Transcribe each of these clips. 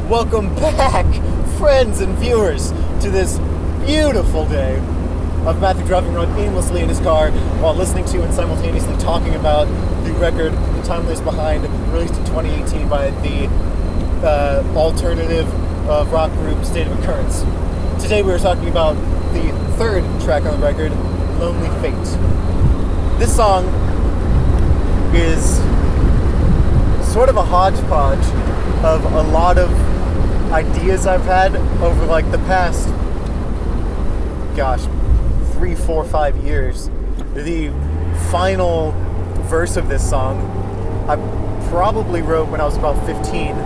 Welcome back, friends and viewers, to this beautiful day of Matthew driving around aimlessly in his car while listening to and simultaneously talking about the record The Timeless Behind, released in 2018 by the alternative rock group State of Occurrence. Today we are talking about the third track on the record, Lonely Fate. This song is sort of a hodgepodge of a lot of ideas I've had over like the past 3, 4, 5 years. The final verse of this song I probably wrote when I was about 15.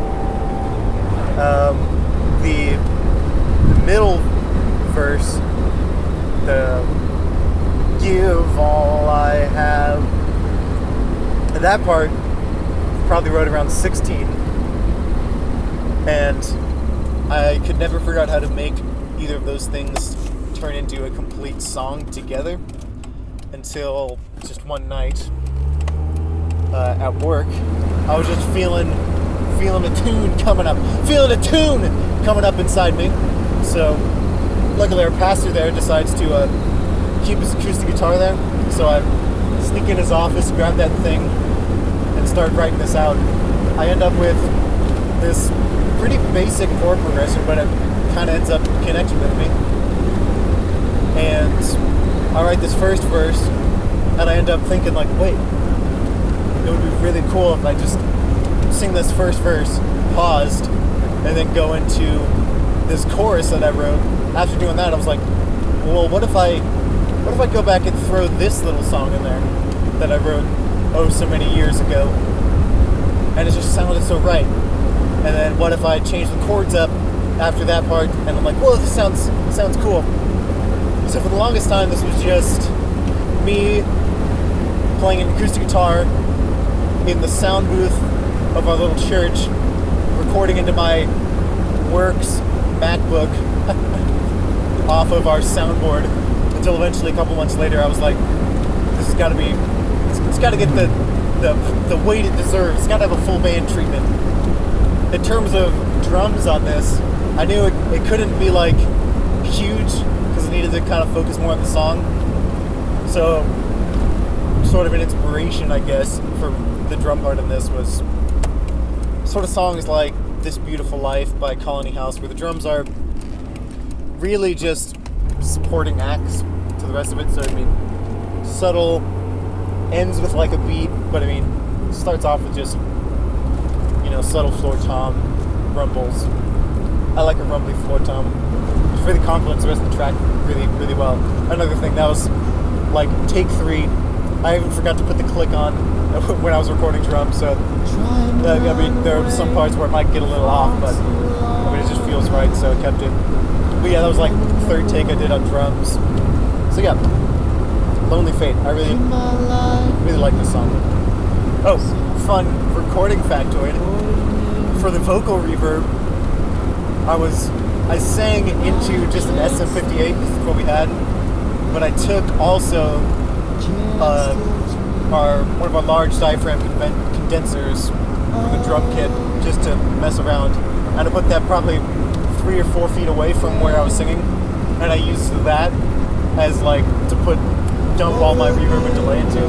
The middle verse, the give all I have, that part probably wrote around 16, and I could never figure out how to make either of those things turn into a complete song together until just one night at work. I was just feeling a tune coming up inside me. So luckily our pastor there decides to keep his acoustic guitar there, so I sneak in his office, grab that thing, and start writing this out. I end up with this pretty basic chord progression, but it kind of ends up connecting with me. And I write this first verse, and I end up thinking like, wait, it would be really cool if I just sing this first verse, paused, and then go into this chorus that I wrote. After doing that, I was like, well, what if I go back and throw this little song in there that I wrote so many years ago, and it just sounded so right. And then what if I change the chords up after that part, and I'm like, whoa, this sounds cool. So for the longest time, this was just me playing an acoustic guitar in the sound booth of our little church, recording into my Works MacBook off of our soundboard, until eventually a couple months later I was like, this has got to be, it's got to get the weight it deserves. It's got to have a full band treatment. In terms of drums on this, I knew it couldn't be like huge because it needed to kind of focus more on the song. So sort of an inspiration, I guess, for the drum part in this was sort of songs like This Beautiful Life by Colony House, where the drums are really just supporting acts to the rest of it. So I mean, subtle, ends with like a beat, but I mean, starts off with just, subtle floor tom, rumbles. I like a rumbly floor tom. It really complements the rest of the track really, really well. Another thing, that was like take 3. I even forgot to put the click on when I was recording drums, so I mean, there are some parts where it might get a little off, but I mean, it just feels right, so I kept it. But yeah, that was like the third take I did on drums. So yeah, Lonely Fate. I really like this song. Oh, fun recording factoid. For the vocal reverb, I sang into just an SM58 because that's what we had, but I took also one of our large diaphragm condensers from the drum kit just to mess around, and I put that probably 3 or 4 feet away from where I was singing, and I used that as like to dump all my reverb and delay into.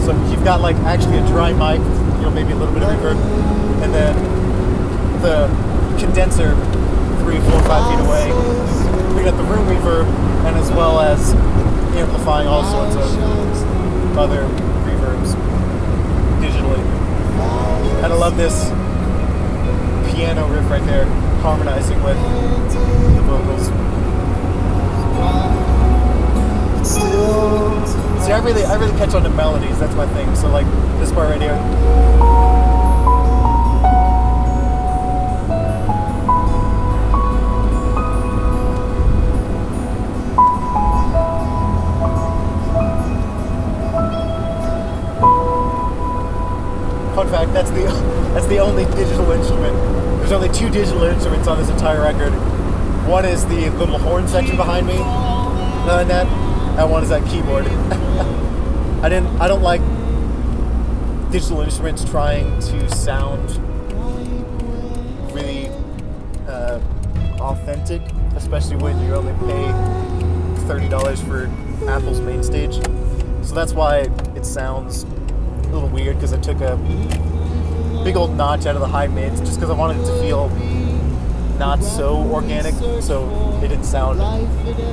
So you've got like actually a dry mic, maybe a little bit of reverb, and then the condenser 3, 4, 5 feet away. We got the room reverb, and as well as amplifying all sorts of other reverbs digitally. And I love this piano riff right there, harmonizing with the vocals. See, I really catch on to melodies. That's my thing. So like this part right here. Fun fact, that's the only digital instrument. There's only 2 digital instruments on this entire record. One is the little horn section behind me, and one is that keyboard. I don't like digital instruments trying to sound really authentic, especially when you only pay $30 for Apple's main stage. So that's why it sounds a little weird, because I took a big old notch out of the high mids just because I wanted it to feel not so organic, so it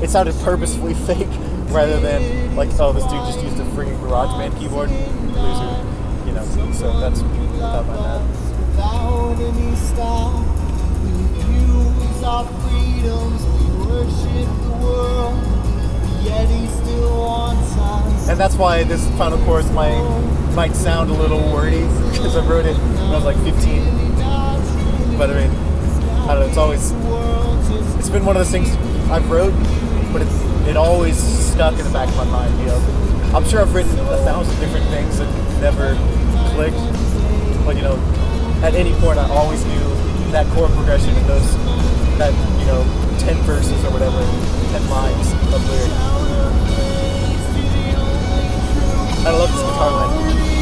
sounded purposefully fake rather than like, oh, this dude just used a freaking GarageBand keyboard. Loser. You know, so that's about my bad. Without any stop, we use our freedoms, we worship the world, yet he still wants us. And that's why this final chorus might sound a little wordy, because I wrote it when I was like 15. But I mean, I don't know, it's been one of those things I've wrote, but it always stuck in the back of my mind, you know. I'm sure I've written 1,000 different things that never clicked, but you know, at any point I always knew that chord progression and that, you know, 10 verses or whatever, 10 lines of lyric. I love this guitar line.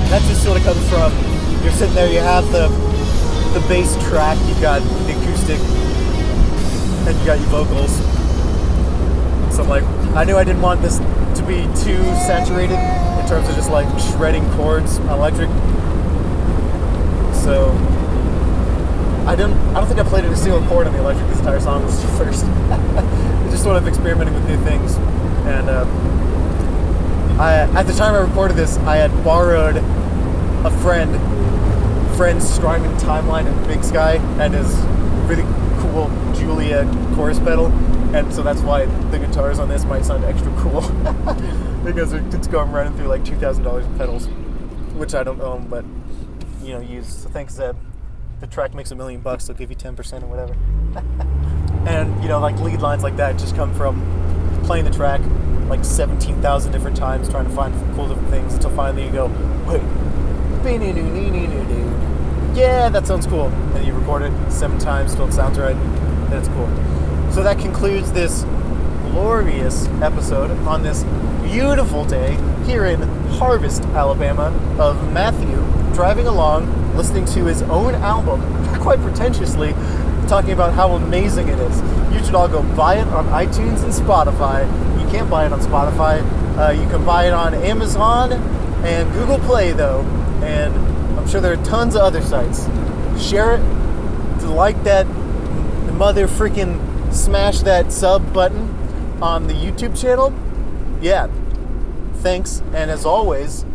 That just sort of comes from, you're sitting there, you have the bass track, you've got the acoustic, and you got your vocals. So I'm like, I knew I didn't want this to be too saturated in terms of just like shredding chords on electric. So I don't think I played a single chord on the electric this entire song. Was first. Just sort of experimenting with new things. And at the time I recorded this, I had borrowed a friend's Strymon Timeline and Big Sky and his really cool Julia chorus pedal, and so that's why the guitars on this might sound extra cool because it's going running through like $2,000 in pedals, which I don't own, but you know, use. So thanks that the track makes $1 million, they'll give you 10% or whatever. And you know, like lead lines like that just come from playing the track like 17,000 different times, trying to find cool different things until finally you go, wait, yeah, that sounds cool. And you record it 7 times, still sounds right, that's cool. So that concludes this glorious episode on this beautiful day here in Harvest, Alabama, of Matthew driving along, listening to his own album, quite pretentiously, talking about how amazing it is. You should all go buy it on iTunes and Spotify. You can't buy it on Spotify. You can buy it on Amazon and Google Play, though. And I'm sure there are tons of other sites. Share it. Like that mother freaking smash that sub button on the YouTube channel. Yeah. Thanks. And as always,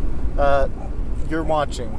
you're watching.